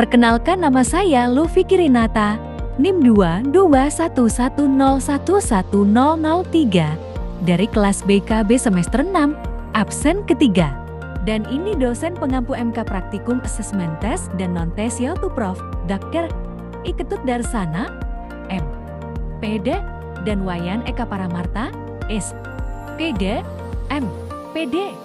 Perkenalkan, nama saya Luffy Kirinata, NIM 22111011003 dari kelas BKB semester 6, absen ketiga. Dan ini dosen pengampu MK Praktikum Assessment Test dan Non-Test yaitu Prof. Dr. I Ketut Darsana, M. PD, dan Wayan Eka Paramarta, S. PD, M. PD.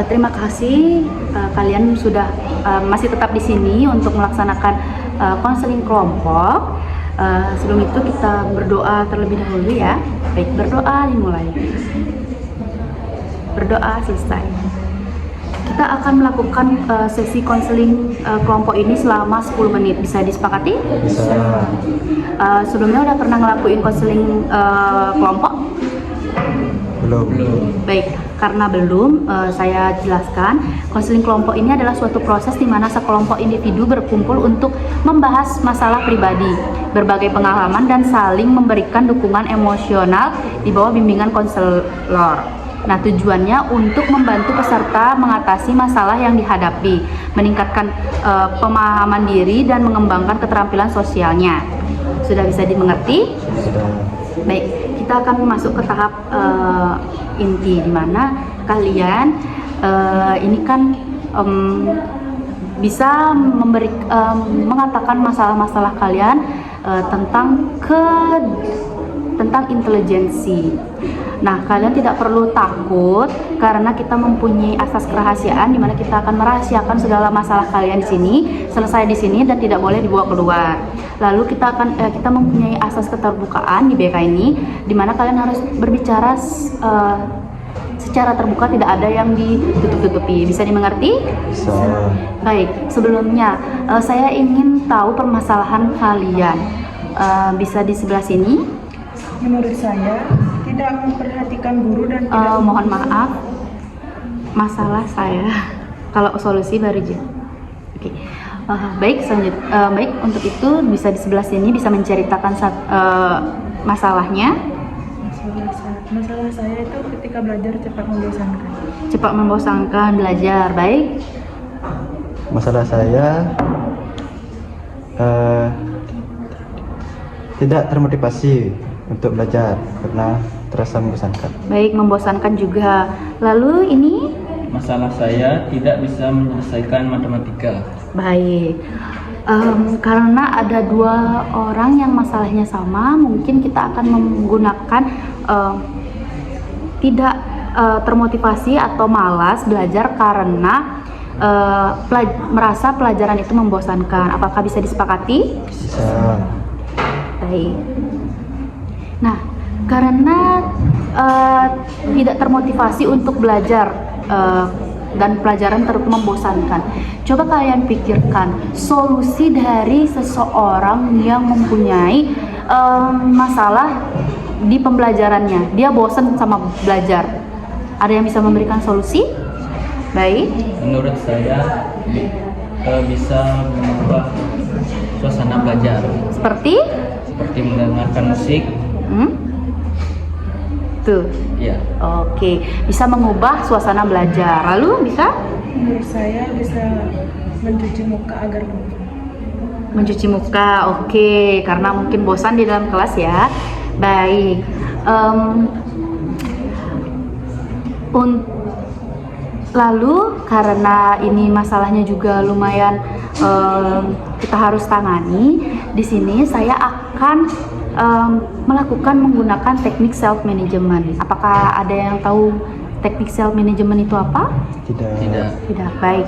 Terima kasih kalian sudah masih tetap di sini untuk melaksanakan konseling kelompok. Sebelum itu kita berdoa terlebih dahulu ya. Baik, berdoa dimulai. Berdoa selesai. Kita akan melakukan sesi konseling kelompok ini selama 10 menit. Bisa disepakati? Bisa. Sebelumnya udah pernah ngelakuin konseling kelompok? Belum. Baik, karena belum, saya jelaskan. Konseling kelompok ini adalah suatu proses di mana sekelompok individu berkumpul untuk membahas masalah pribadi, berbagai pengalaman, dan saling memberikan dukungan emosional di bawah bimbingan konselor. Nah, tujuannya untuk membantu peserta mengatasi masalah yang dihadapi, meningkatkan pemahaman diri, dan mengembangkan keterampilan sosialnya. Sudah bisa dimengerti? Sudah. Baik, kita akan masuk ke tahap inti, di mana kalian ini kan bisa mengatakan masalah-masalah kalian tentang intelijensi. Nah, kalian tidak perlu takut karena kita mempunyai asas kerahasiaan di mana kita akan merahasiakan segala masalah kalian di sini, selesai di sini dan tidak boleh dibawa keluar. Lalu kita mempunyai asas keterbukaan di BK ini, di mana kalian harus berbicara secara terbuka, tidak ada yang ditutup-tutupi. Bisa dimengerti? Bisa. Baik, sebelumnya saya ingin tahu permasalahan kalian. Bisa di sebelah sini. Menurut saya tidak memperhatikan guru dan tidak Mohon maaf, masalah saya. Kalau solusi baru aja. Oke. Baik, baik, untuk itu bisa di sebelah sini, bisa menceritakan masalahnya. Masalah saya itu ketika belajar cepat membosankan. Cepat membosankan belajar. Baik. Masalah saya tidak termotivasi untuk belajar karena terasa membosankan. Baik, membosankan juga. Lalu ini? Masalah saya tidak bisa menyelesaikan matematika. Baik. Karena ada dua orang yang masalahnya sama, mungkin kita akan menggunakan tidak termotivasi atau malas belajar karena merasa pelajaran itu membosankan. Apakah bisa disepakati? Bisa. Baik. Nah, karena tidak termotivasi untuk belajar dan pelajaran terus membosankan, coba kalian pikirkan solusi dari seseorang yang mempunyai masalah di pembelajarannya. Dia bosan sama belajar. Ada yang bisa memberikan solusi? Baik. Menurut saya bisa mengubah suasana belajar. Seperti Mendengarkan musik. Tuh. Ya. Oke, bisa mengubah suasana belajar. Lalu bisa Menurut saya bisa mencuci muka agar lebih. mencuci muka. Oke, karena mungkin bosan di dalam kelas ya. Baik. Lalu karena ini masalahnya juga lumayan kita harus tangani. Di sini saya akan menggunakan teknik self management. Apakah ada yang tahu teknik self management itu apa? Tidak. Baik.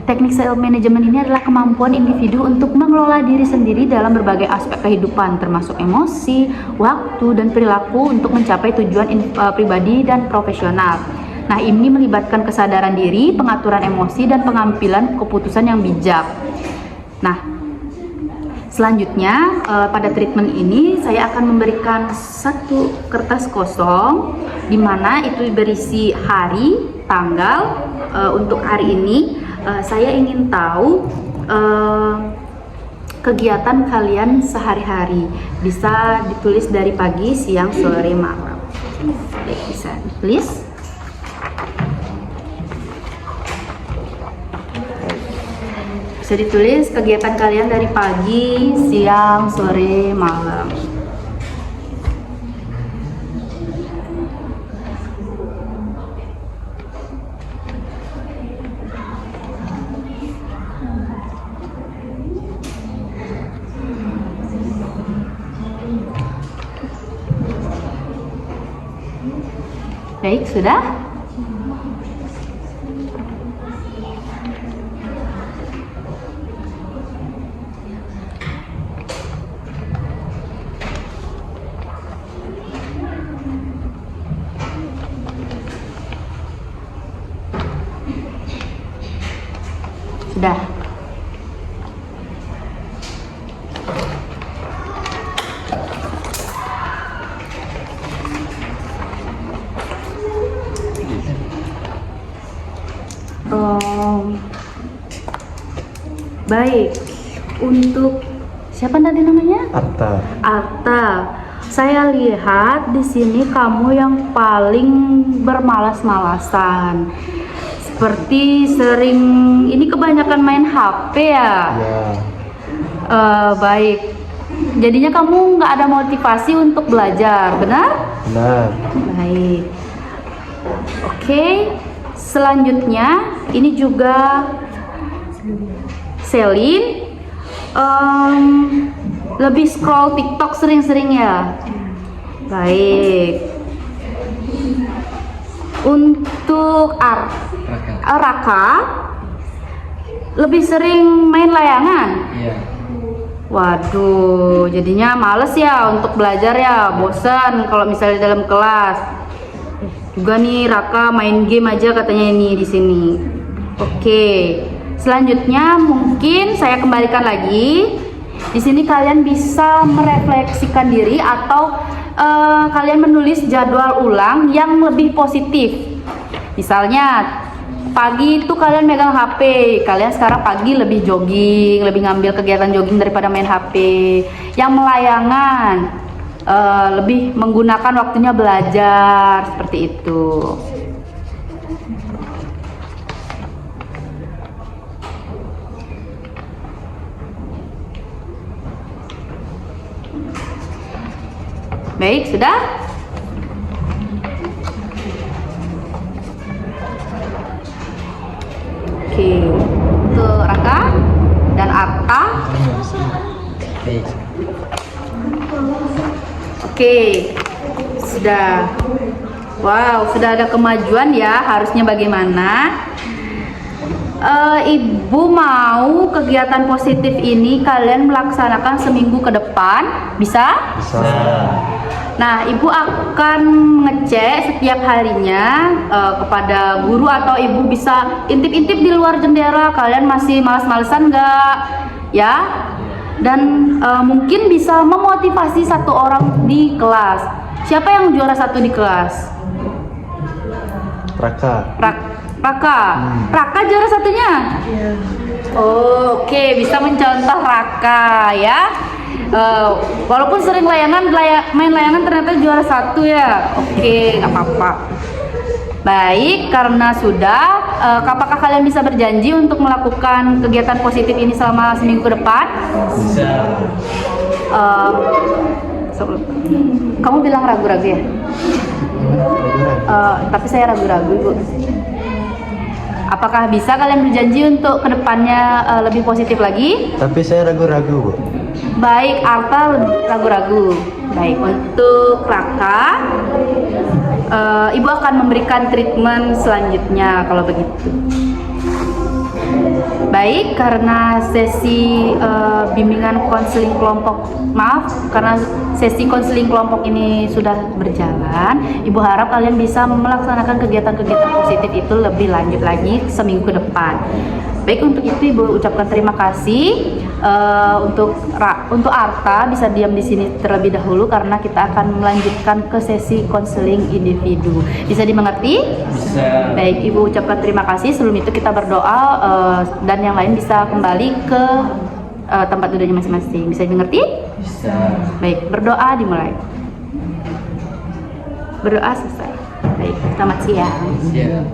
Teknik self management ini adalah kemampuan individu untuk mengelola diri sendiri dalam berbagai aspek kehidupan, termasuk emosi, waktu, dan perilaku untuk mencapai tujuan pribadi dan profesional. Nah, ini melibatkan kesadaran diri, pengaturan emosi, dan pengambilan keputusan yang bijak. Nah, selanjutnya pada treatment ini saya akan memberikan satu kertas kosong di mana itu berisi hari, tanggal. Untuk hari ini saya ingin tahu kegiatan kalian sehari-hari. Bisa ditulis dari pagi, siang, sore, malam. Bisa ditulis. Bisa ditulis kegiatan kalian dari pagi, siang, sore, malam. Baik, sudah? Sudah. Baik, untuk siapa tadi namanya? Arta. Arta. Saya lihat di sini kamu yang paling bermalas-malasan. Seperti sering ini kebanyakan main HP ya. Ya. Baik. Jadinya kamu nggak ada motivasi untuk belajar, benar? Benar. Baik. Oke. Selanjutnya ini juga Selin. Lebih scroll TikTok sering-sering ya. Baik. Untuk Raka lebih sering main layangan. Iya. Waduh, jadinya males ya untuk belajar ya, bosan kalau misalnya dalam kelas. Juga nih Raka main game aja katanya ini di sini. Oke. Selanjutnya mungkin saya kembalikan lagi. Di sini kalian bisa merefleksikan diri atau kalian menulis jadwal ulang yang lebih positif. Misalnya pagi itu kalian megang HP, kalian sekarang pagi lebih jogging, lebih ngambil kegiatan jogging daripada main HP. Yang melayangan lebih menggunakan waktunya belajar, seperti itu. Baik, sudah? Oke, untuk Raka dan Arta. Baik. Oke, sudah. Wow, sudah ada kemajuan ya. Harusnya bagaimana? Ibu mau kegiatan positif ini kalian melaksanakan seminggu ke depan, bisa? Bisa. Nah, ibu akan ngecek setiap harinya kepada guru atau ibu bisa intip-intip di luar jendela kalian masih malas-malesan nggak, ya? Dan mungkin bisa memotivasi satu orang di kelas. Siapa yang juara satu di kelas? Raka. Raka. Raka juara satunya? Iya. Oke, bisa mencontoh Raka ya. Walaupun sering main layangan ternyata juara satu ya. Oke, nggak apa-apa. Baik, karena sudah, apakah kalian bisa berjanji untuk melakukan kegiatan positif ini selama seminggu ke depan? Bisa. Kamu bilang ragu-ragu ya? Tapi saya ragu-ragu, Bu. Apakah bisa kalian berjanji untuk kedepannya lebih positif lagi? Tapi saya ragu-ragu, Bu. Baik, Arta ragu-ragu. Baik, untuk Raka, Ibu akan memberikan treatment selanjutnya kalau begitu. Baik, karena sesi bimbingan konseling kelompok, karena sesi konseling kelompok ini sudah berjalan, Ibu harap kalian bisa melaksanakan kegiatan-kegiatan positif itu lebih lanjut lagi seminggu ke depan. Baik, untuk itu Ibu ucapkan terima kasih. Untuk Arta bisa diam di sini terlebih dahulu karena kita akan melanjutkan ke sesi konseling individu. Bisa dimengerti? Bisa. Baik, Ibu ucapkan terima kasih. Sebelum itu kita berdoa dan yang lain bisa kembali ke tempat duduknya masing-masing. Bisa dimengerti? Bisa. Baik, berdoa dimulai. Berdoa selesai. Baik, selamat siang. Siap.